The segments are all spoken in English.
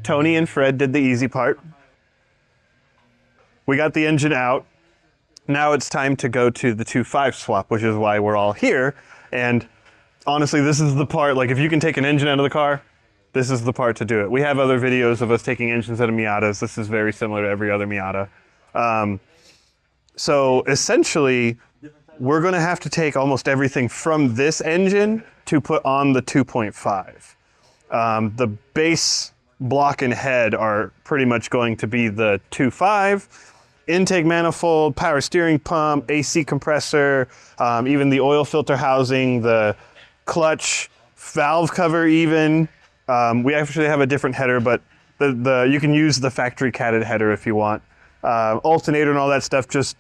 Tony and Fred did the easy part. We got the engine out. Now it's time to go to the 2.5 swap, which is why we're all here. And honestly, this is the part, like if you can take an engine out of the car, this is the part to do it. We have other videos of us taking engines out of Miatas. This is very similar to every other Miata. So essentially, we're gonna have to take almost everything from this engine to put on the 2.5. The base block and head are pretty much going to be the 2.5. Intake manifold, power steering pump, AC compressor, even the oil filter housing, the clutch, valve cover even. We actually have a different header, but you can use the factory catted header if you want. Alternator and all that stuff, just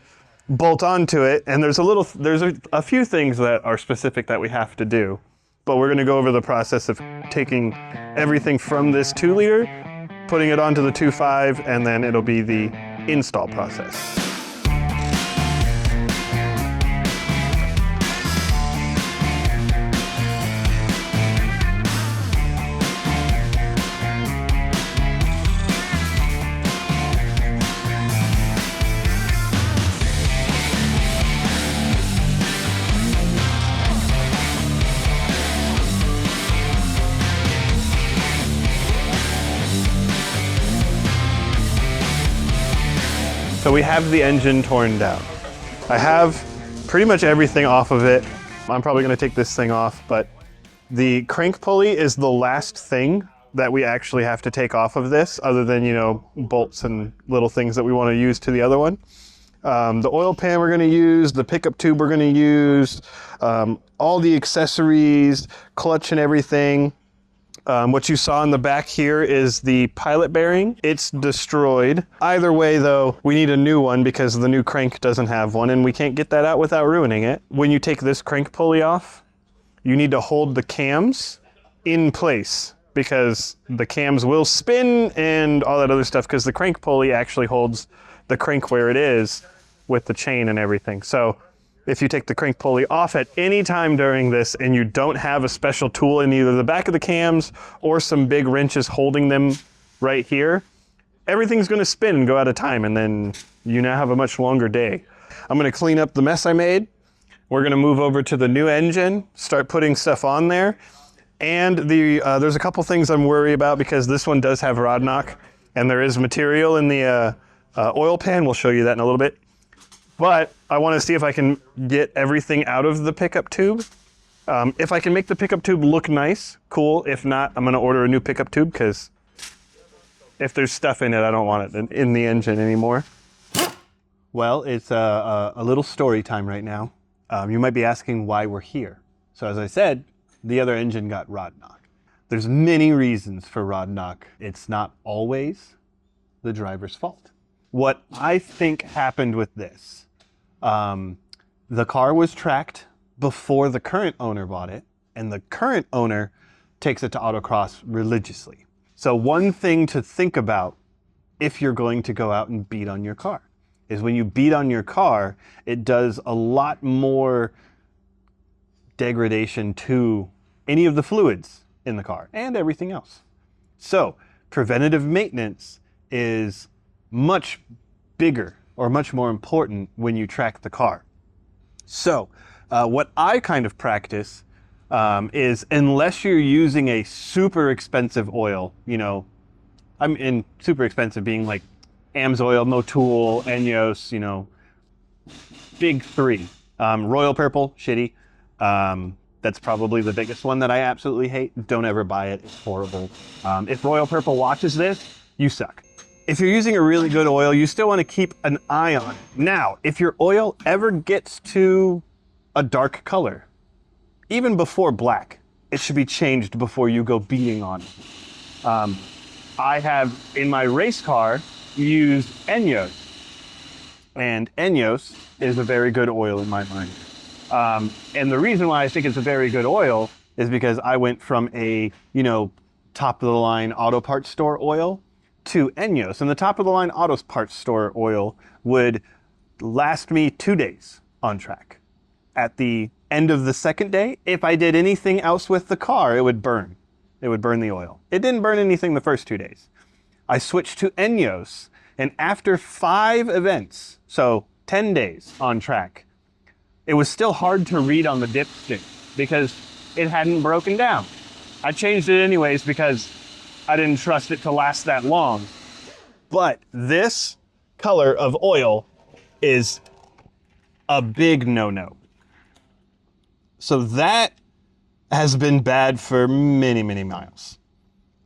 bolt onto it. And there's a few things that are specific that we have to do. But we're gonna go over the process of taking everything from this 2-liter, putting it onto the 2.5, and then it'll be the install process. So we have the engine torn down. I have pretty much everything off of it. I'm probably gonna take this thing off, but the crank pulley is the last thing that we actually have to take off of this, other than, you know, bolts and little things that we wanna use to the other one. The oil pan we're gonna use, the pickup tube we're gonna use, all the accessories, clutch and everything. What you saw in the back here is the pilot bearing. It's destroyed. Either way though, we need a new one because the new crank doesn't have one and we can't get that out without ruining it. When you take this crank pulley off, you need to hold the cams in place because the cams will spin and all that other stuff because the crank pulley actually holds the crank where it is with the chain and everything. So if you take the crank pulley off at any time during this and you don't have a special tool in either the back of the cams or some big wrenches holding them right here, everything's gonna spin and go out of time and then you now have a much longer day. I'm gonna clean up the mess I made. We're gonna move over to the new engine, start putting stuff on there. And there's a couple things I'm worried about because this one does have rod knock and there is material in the oil pan. We'll show you that in a little bit. But I want to see if I can get everything out of the pickup tube. If I can make the pickup tube look nice, cool. If not, I'm going to order a new pickup tube because if there's stuff in it, I don't want it in the engine anymore. Well, it's a little story time right now. You might be asking why we're here. So as I said, the other engine got rod knock. There's many reasons for rod knock. It's not always the driver's fault. What I think happened with this, the car was tracked before the current owner bought it, and the current owner takes it to autocross religiously. So one thing to think about if you're going to go out and beat on your car is when you beat on your car, it does a lot more degradation to any of the fluids in the car and everything else. So preventative maintenance is much bigger or much more important when you track the car. So what I kind of practice is unless you're using a super expensive oil, you know, I'm in super expensive being like AMSOIL, Motul, Enyos, you know, big three. Royal Purple, shitty. That's probably the biggest one that I absolutely hate. Don't ever buy it, it's horrible. If Royal Purple watches this, you suck. If you're using a really good oil, you still want to keep an eye on it. Now, if your oil ever gets to a dark color, even before black, it should be changed before you go beating on it. I have, in my race car, used Enyos. And Enyos is a very good oil in my mind. And the reason why I think it's a very good oil is because I went from a, you know, top of the line auto parts store oil to Enyos, and the top of the line auto parts store oil would last me 2 days on track. At the end of the second day, if I did anything else with the car, it would burn. It would burn the oil. It didn't burn anything the first 2 days. I switched to Enyos, and after 5 events, so 10 days on track, it was still hard to read on the dipstick because it hadn't broken down. I changed it anyways because I didn't trust it to last that long. But this color of oil is a big no-no. So that has been bad for many, many miles.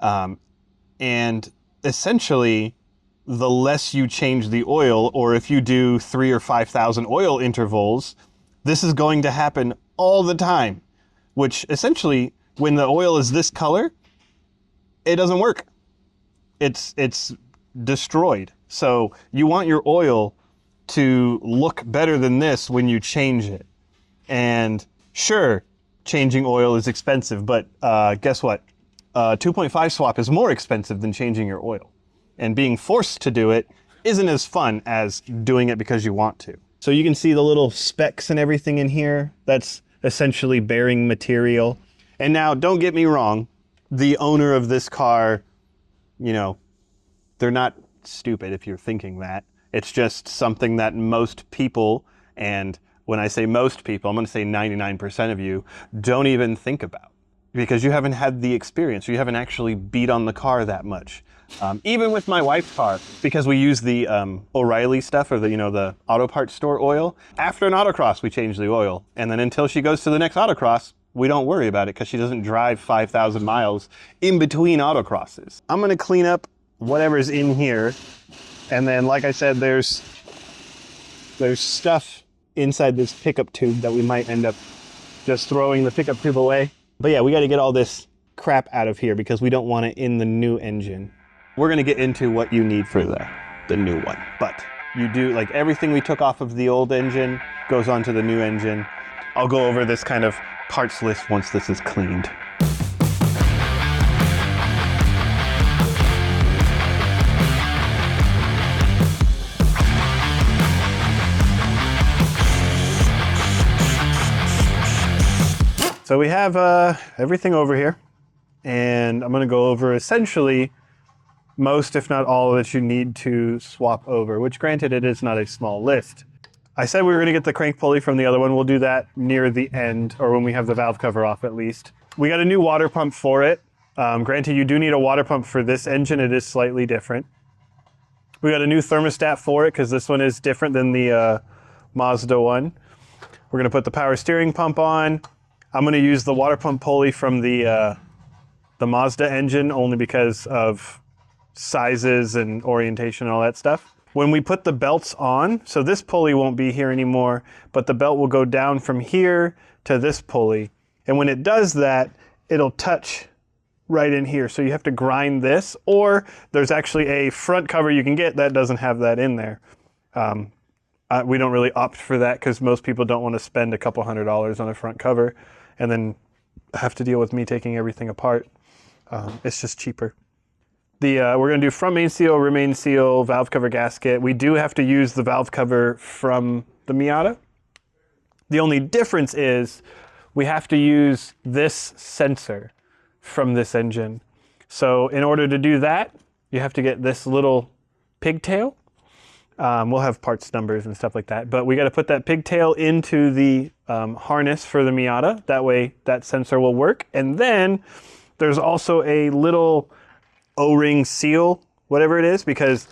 And essentially, the less you change the oil, or if you do 3,000 or 5,000 oil intervals, this is going to happen all the time, which essentially, when the oil is this color, it doesn't work. It's destroyed. So you want your oil to look better than this when you change it. And sure, changing oil is expensive, but guess what? 2.5 swap is more expensive than changing your oil. And being forced to do it isn't as fun as doing it because you want to. So you can see the little specks and everything in here. That's essentially bearing material. And now, don't get me wrong, the owner of this car, you know, they're not stupid if you're thinking that. It's just something that most people, and when I say most people, I'm going to say 99% of you, don't even think about. Because you haven't had the experience, or you haven't actually beat on the car that much. Even with my wife's car, because we use the O'Reilly stuff, or the auto parts store oil. After an autocross, we change the oil. And then until she goes to the next autocross, we don't worry about it because she doesn't drive 5,000 miles in between autocrosses. I'm gonna clean up whatever's in here. And then, like I said, there's stuff inside this pickup tube that we might end up just throwing the pickup tube away. But yeah, we got to get all this crap out of here because we don't want it in the new engine. We're going to get into what you need for the new one. But you do, like, everything we took off of the old engine goes onto the new engine. I'll go over this kind of parts list once this is cleaned. So we have everything over here, and I'm going to go over essentially most, if not all, that you need to swap over, which granted, it is not a small list. I said we were going to get the crank pulley from the other one. We'll do that near the end, or when we have the valve cover off at least. We got a new water pump for it. Granted, you do need a water pump for this engine. It is slightly different. We got a new thermostat for it because this one is different than the Mazda one. We're going to put the power steering pump on. I'm going to use the water pump pulley from the Mazda engine only because of sizes and orientation and all that stuff. When we put the belts on, so this pulley won't be here anymore, but the belt will go down from here to this pulley. And when it does that, it'll touch right in here. So you have to grind this, or there's actually a front cover you can get that doesn't have that in there. We don't really opt for that because most people don't want to spend a couple $100s on a front cover and then have to deal with me taking everything apart. It's just cheaper. We're going to do front main seal, rear main seal, valve cover gasket. We do have to use the valve cover from the Miata. The only difference is we have to use this sensor from this engine. So in order to do that, you have to get this little pigtail. We'll have parts numbers and stuff like that, but we got to put that pigtail into the harness for the Miata. That way that sensor will work. And then there's also a little O-ring seal, whatever it is, because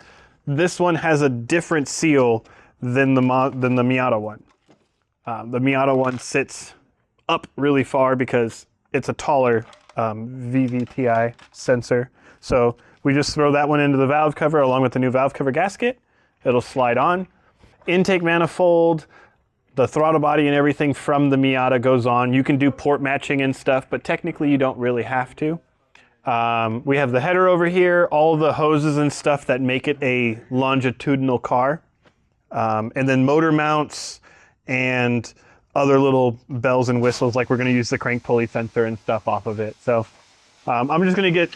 this one has a different seal than the Miata one. The Miata one sits up really far because it's a taller VVTi sensor. So we just throw that one into the valve cover along with the new valve cover gasket. It'll slide on. Intake manifold, the throttle body and everything from the Miata goes on. You can do port matching and stuff, but technically you don't really have to. We have the header over here, all the hoses and stuff that make it a longitudinal car. And then motor mounts and other little bells and whistles, like we're going to use the crank pulley sensor and stuff off of it. So I'm just going to get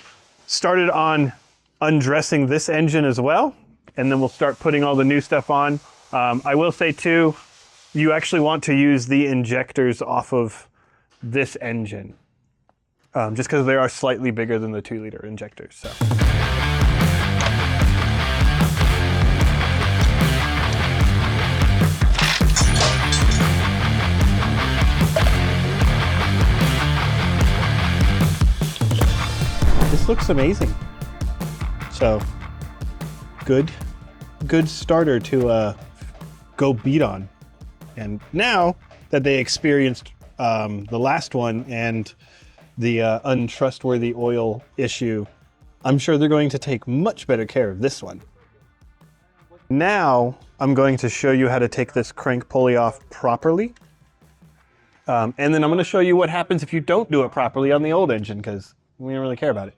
started on undressing this engine as well, and then we'll start putting all the new stuff on. I will say too, you actually want to use the injectors off of this engine, just because they are slightly bigger than the 2-liter injectors. So. This looks amazing. So, good starter to go beat on. And now that they experienced the last one and the untrustworthy oil issue, I'm sure they're going to take much better care of this one. Now, I'm going to show you how to take this crank pulley off properly. And then I'm going to show you what happens if you don't do it properly on the old engine, because we don't really care about it.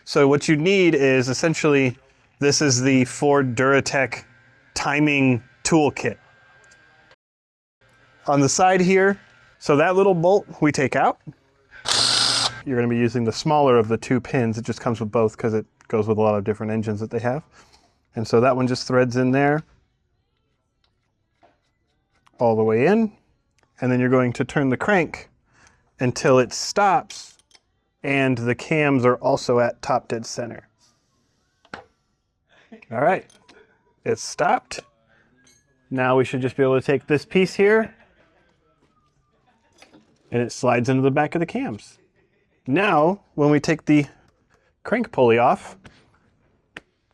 So what you need is essentially, this is the Ford Duratec timing toolkit. On the side here, so that little bolt we take out. You're going to be using the smaller of the 2 pins. It just comes with both because it goes with a lot of different engines that they have. And so that one just threads in there all the way in. And then you're going to turn the crank until it stops and the cams are also at top dead center. All right, it's stopped. Now we should just be able to take this piece here and it slides into the back of the cams. Now, when we take the crank pulley off,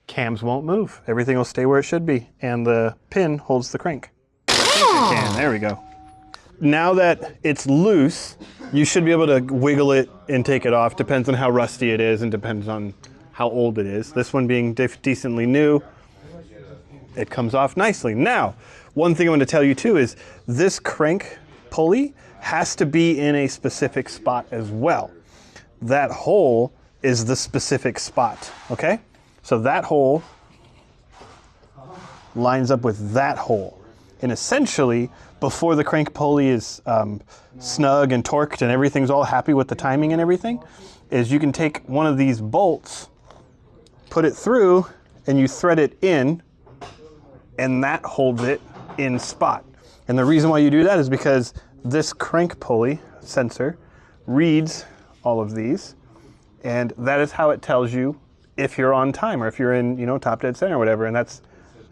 cams won't move. Everything will stay where it should be, and the pin holds the crank. There we go. Now that it's loose, you should be able to wiggle it and take it off. Depends on how rusty it is and depends on how old it is. This one being decently new, it comes off nicely. Now, one thing I want to tell you too is this crank pulley has to be in a specific spot as well. That hole is the specific spot, okay? So that hole lines up with that hole. And essentially, before the crank pulley is snug and torqued and everything's all happy with the timing and everything, is you can take one of these bolts, put it through, and you thread it in, and that holds it in spot. And the reason why you do that is because this crank pulley sensor reads all of these, and that is how it tells you if you're on time or if you're in, top dead center or whatever. And that's,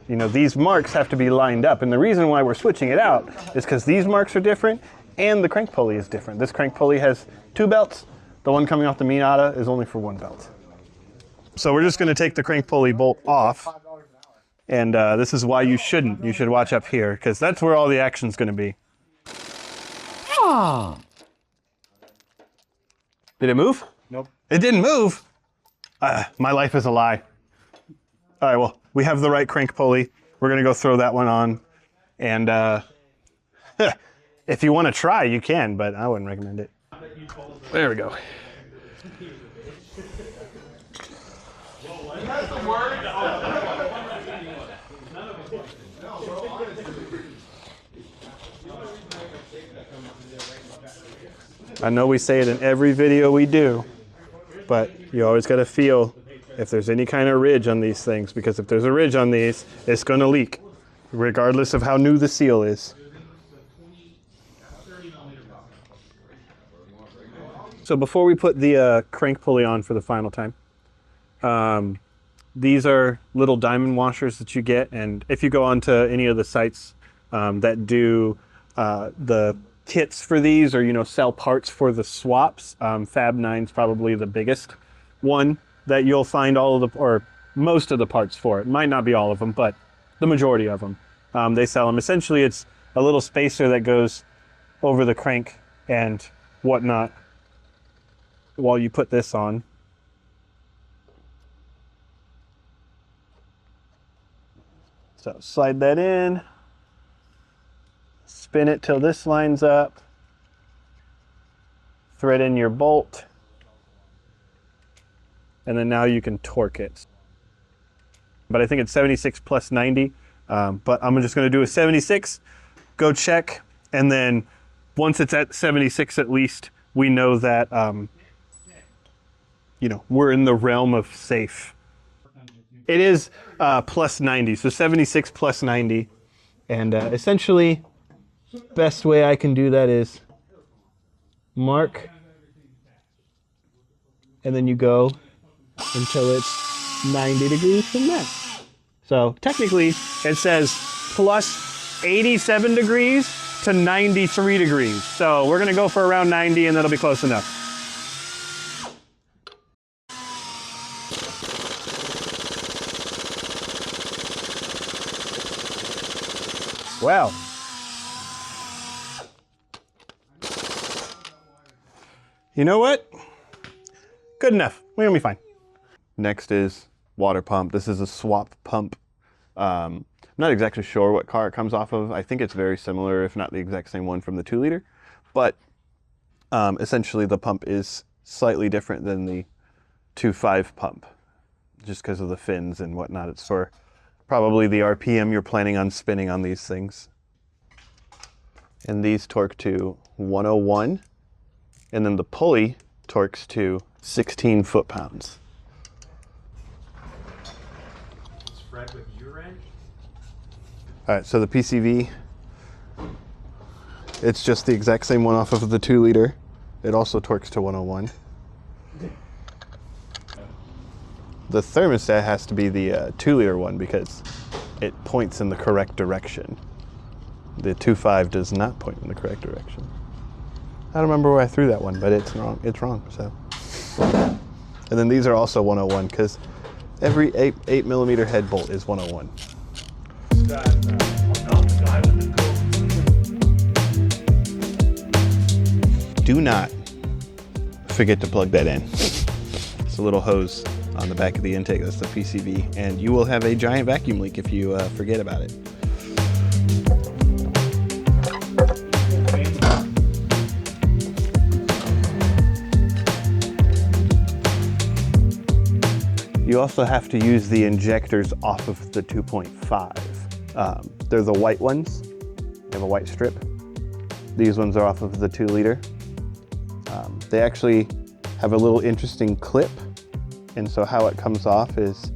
these marks have to be lined up. And the reason why we're switching it out is because these marks are different and the crank pulley is different. This crank pulley has 2 belts. The one coming off the Miata is only for 1 belt. So we're just going to take the crank pulley bolt off. And this is why you shouldn't. You should watch up here because that's where all the action's going to be. Did it move? Nope. It didn't move? My life is a lie. All right, well, we have the right crank pulley. We're going to go throw that one on. And if you want to try, you can, but I wouldn't recommend it. There we go. I know we say it in every video we do, but you always got to feel if there's any kind of ridge on these things, because if there's a ridge on these, it's going to leak, regardless of how new the seal is. So before we put the crank pulley on for the final time, these are little diamond washers that you get, and if you go onto any of the sites that do the kits for these, or sell parts for the swaps, Fab 9's probably the biggest one that you'll find all of the, or most of the parts for. It might not be all of them, but the majority of them. They sell them. Essentially, it's a little spacer that goes over the crank and whatnot while you put this on. So slide that in, spin it till this lines up, thread in your bolt, and then now you can torque it. But I think it's 76 plus 90, but I'm just gonna do a 76, go check, and then once it's at 76 at least, we know that you know, we're in the realm of safe. It is plus 90, so 76 plus 90. And essentially, best way I can do that is mark, and then you go until it's 90 degrees from there. So technically, it says plus 87 degrees to 93 degrees. So we're gonna go for around 90 and that'll be close enough. Well, you know what? Good enough. We're gonna be fine. Next is water pump. This is a swap pump. I'm not exactly sure what car it comes off of. I think it's very similar, if not the exact same one from the 2-liter. But essentially the pump is slightly different than the 2.5 pump, just because of the fins and whatnot. It's for probably the RPM you're planning on spinning on these things. And these torque to 101, and then the pulley torques to 16 foot-pounds. Spread with your wrench? All right, so the PCV, it's just the exact same one off of the 2-liter. It also torques to 101. The thermostat has to be the 2-liter one because it points in the correct direction. The 2.5 does not point in the correct direction. I don't remember where I threw that one, but it's wrong. It's wrong. So, and then these are also 101 because every 8 millimeter head bolt is 101. Do not forget to plug that in. It's a little hose on the back of the intake. That's the PCV, and you will have a giant vacuum leak if you forget about it. You also have to use the injectors off of the 2.5. They're the white ones. They have a white strip. These ones are off of the 2-liter. They actually have a little interesting clip. And so how it comes off is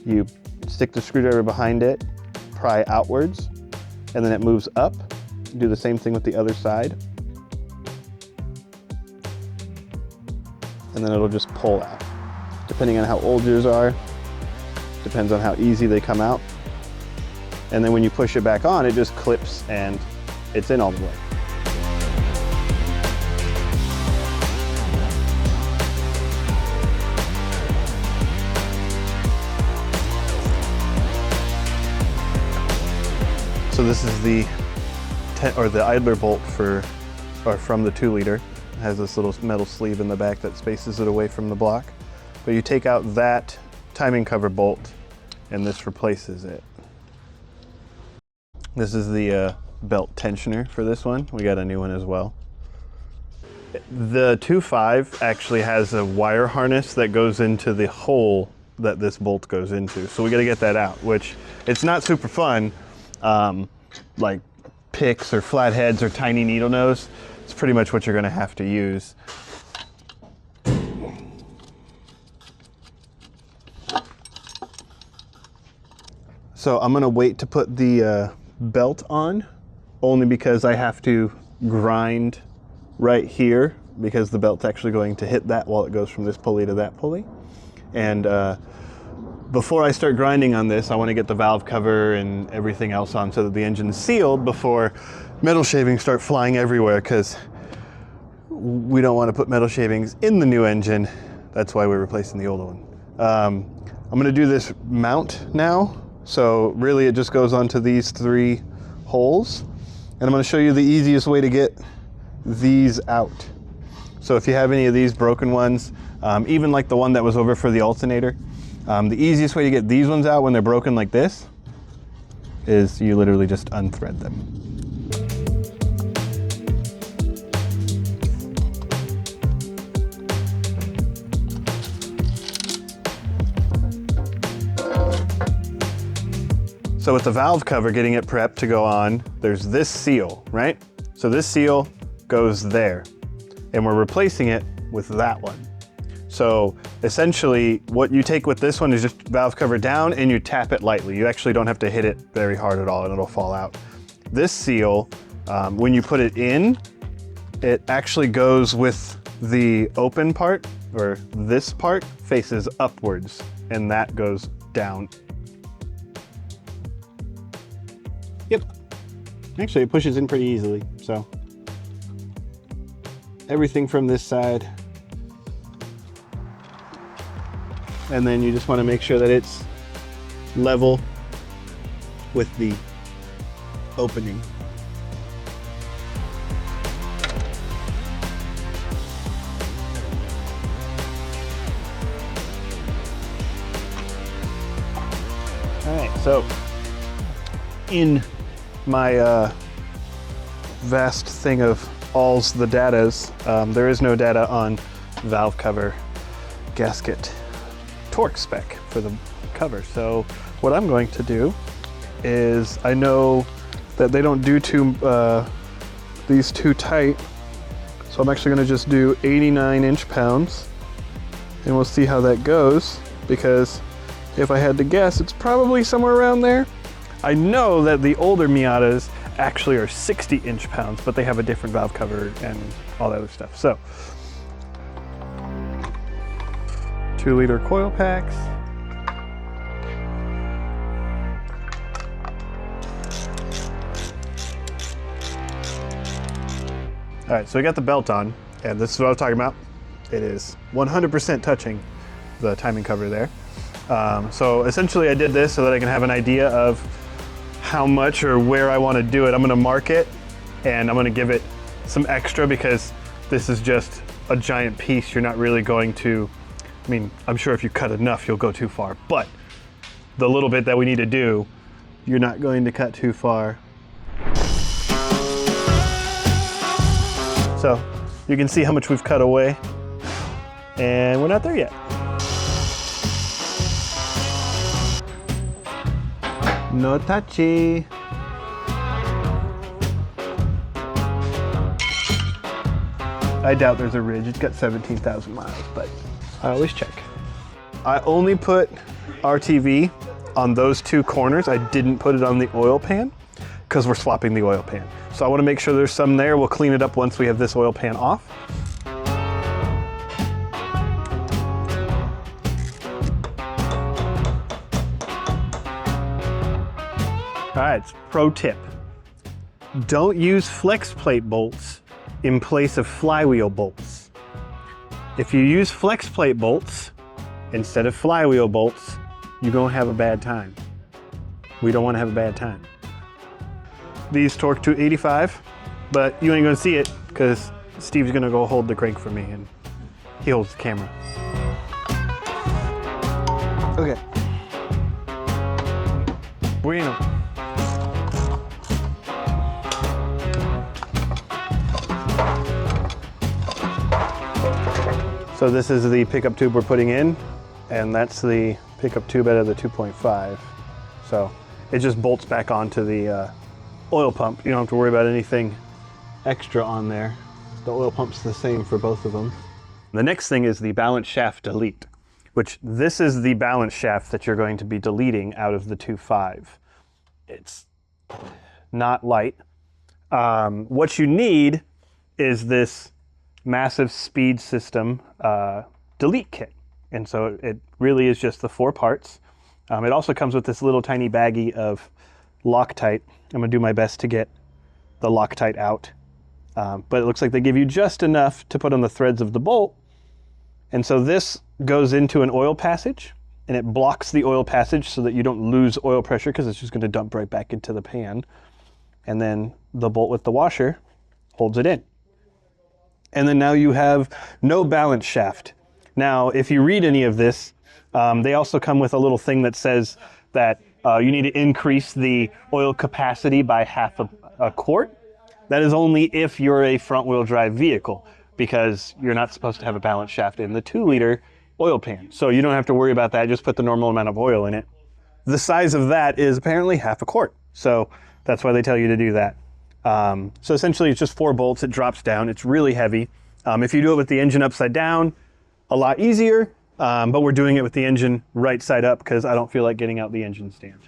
you stick the screwdriver behind it, pry outwards, and then it moves up. Do the same thing with the other side. And then it'll just pull out. Depending on how old yours are, depends on how easy they come out. And then when you push it back on, it just clips and it's in all the way. So this is the idler bolt from the 2-liter. It has this little metal sleeve in the back that spaces it away from the block. But you take out that timing cover bolt and this replaces it. This is the belt tensioner for this one. We got a new one as well. The 2.5 actually has a wire harness that goes into the hole that this bolt goes into. So we got to get that out, which it's not super fun. Like picks or flatheads or tiny needle nose, it's pretty much what you're going to have to use. So I'm going to wait to put the belt on, only because I have to grind right here because the belt's actually going to hit that while it goes from this pulley to that pulley. And before I start grinding on this, I want to get the valve cover and everything else on so that the engine's sealed before metal shavings start flying everywhere, because we don't want to put metal shavings in the new engine. That's why we're replacing the old one. I'm going to do this mount now. So really it just goes onto these 3 holes. And I'm going to show you the easiest way to get these out. So if you have any of these broken ones, even like the one that was over for the alternator, the easiest way to get these ones out when they're broken like this is you literally just unthread them. So with the valve cover, getting it prepped to go on, there's this seal, right? So this seal goes there, and we're replacing it with that one. So essentially what you take with this one is just valve cover down and you tap it lightly. You actually don't have to hit it very hard at all and it'll fall out. This seal, when you put it in, it actually goes with the open part, or this part faces upwards and that goes down. Yep. Actually, it pushes in pretty easily, so. Everything from this side. And then you just want to make sure that it's level with the opening. All right, so in my vast thing of all's the datas, there is no data on valve cover, gasket, torque spec for the cover. So what I'm going to do is, I know that they don't do these too tight, so I'm actually going to just do 89 inch-pounds, and we'll see how that goes, because if I had to guess, it's probably somewhere around there. I know that the older Miatas actually are 60 inch-pounds, but they have a different valve cover and all that other stuff. So 2-liter coil packs. All right, so we got the belt on, and this is what I was talking about. It is 100% touching the timing cover there. So essentially I did this so that I can have an idea of how much or where I want to do it. I'm going to mark it and I'm going to give it some extra, because this is just a giant piece. You're not really going to, I mean, I'm sure if you cut enough, you'll go too far, but the little bit that we need to do, you're not going to cut too far. So you can see how much we've cut away, and we're not there yet. No touchy. I doubt there's a ridge. It's got 17,000 miles, but I always check. I only put RTV on those two corners. I didn't put it on the oil pan because we're swapping the oil pan. So I want to make sure there's some there. We'll clean it up once we have this oil pan off. All right, pro tip. Don't use flex plate bolts in place of flywheel bolts. If you use flex plate bolts instead of flywheel bolts, you're gonna have a bad time. We don't wanna have a bad time. These torque to 85, but you ain't gonna see it because Steve's gonna go hold the crank for me and he holds the camera. Okay. Bueno. So this is the pickup tube we're putting in, and that's the pickup tube out of the 2.5. So it just bolts back onto the oil pump. You don't have to worry about anything extra on there. The oil pump's the same for both of them. The next thing is the balance shaft delete, which this is the balance shaft that you're going to be deleting out of the 2.5. It's not light. What you need is this massive speed system delete kit. And so it really is just the 4 parts. It also comes with this little tiny baggie of Loctite. I'm gonna do my best to get the Loctite out. But it looks like they give you just enough to put on the threads of the bolt. And so this goes into an oil passage, and it blocks the oil passage so that you don't lose oil pressure, because it's just gonna dump right back into the pan. And then the bolt with the washer holds it in. And then now you have no balance shaft. Now, if you read any of this, they also come with a little thing that says that you need to increase the oil capacity by half a quart. That is only if you're a front-wheel drive vehicle, because you're not supposed to have a balance shaft in the 2-liter oil pan. So you don't have to worry about that. Just put the normal amount of oil in it. The size of that is apparently half a quart. So that's why they tell you to do that. So essentially it's just 4 bolts. It drops down. It's really heavy. If you do it with the engine upside down, a lot easier, but we're doing it with the engine right side up because I don't feel like getting out the engine stand.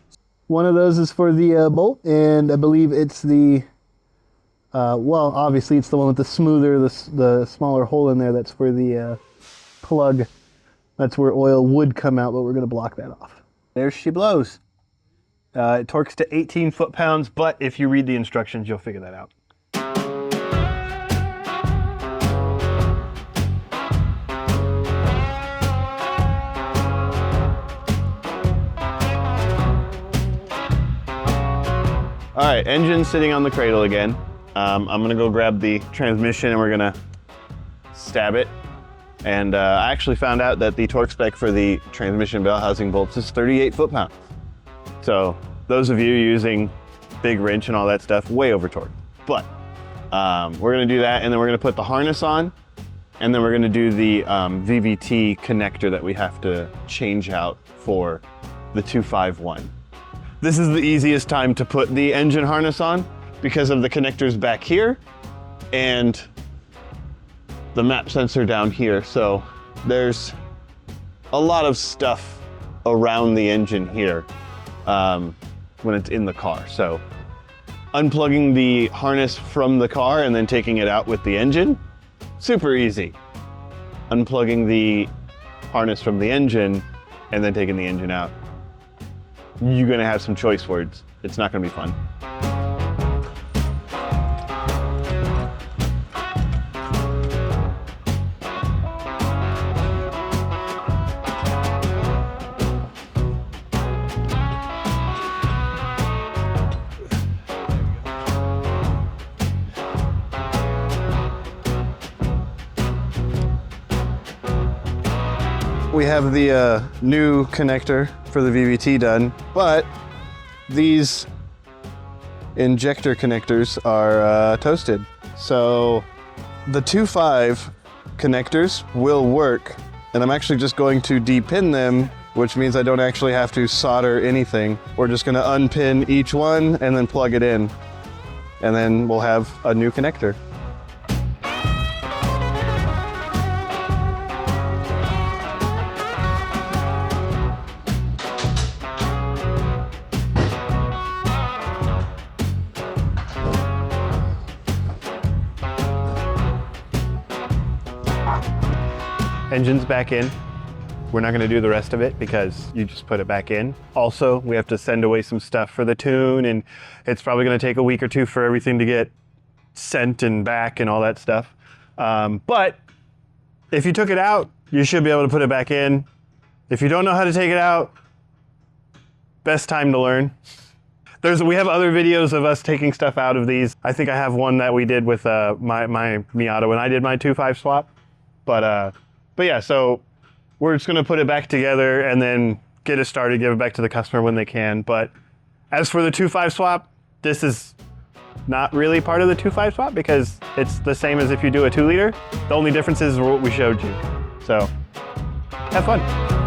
One of those is for the bolt, and I believe it's the, well, obviously it's the one with the smoother, the smaller hole in there. That's for the plug. That's where oil would come out, but we're going to block that off. There she blows. It torques to 18 foot-pounds, but if you read the instructions, you'll figure that out. All right, engine sitting on the cradle again. I'm gonna go grab the transmission and we're gonna stab it. And I actually found out that the torque spec for the transmission bell housing bolts is 38 foot-pounds. So those of you using big wrench and all that stuff, way over torque. But we're gonna do that, and then we're gonna put the harness on, and then we're gonna do the VVT connector that we have to change out for the 2.5 This is the easiest time to put the engine harness on because of the connectors back here and the map sensor down here. So there's a lot of stuff around the engine here when it's in the car. So unplugging the harness from the car and then taking it out with the engine, super easy. Unplugging the harness from the engine and then taking the engine out, you're gonna have some choice words. It's not gonna be fun. We have the new connector for the VVT done, but these injector connectors are toasted. So the 2.5 connectors will work, and I'm actually just going to depin them, which means I don't actually have to solder anything. We're just gonna unpin each one and then plug it in, and then we'll have a new connector. Engine's back in. We're not gonna do the rest of it because you just put it back in. Also, we have to send away some stuff for the tune, and it's probably gonna take a week or two for everything to get sent and back and all that stuff. But if you took it out, you should be able to put it back in. If you don't know how to take it out, best time to learn. We have other videos of us taking stuff out of these. I think I have one that we did with my Miata when I did my 2.5 swap. But yeah, so we're just gonna put it back together and then get it started, give it back to the customer when they can. But as for the 2.5 swap, this is not really part of the 2.5 swap because it's the same as if you do a 2 liter. The only difference is what we showed you. So have fun.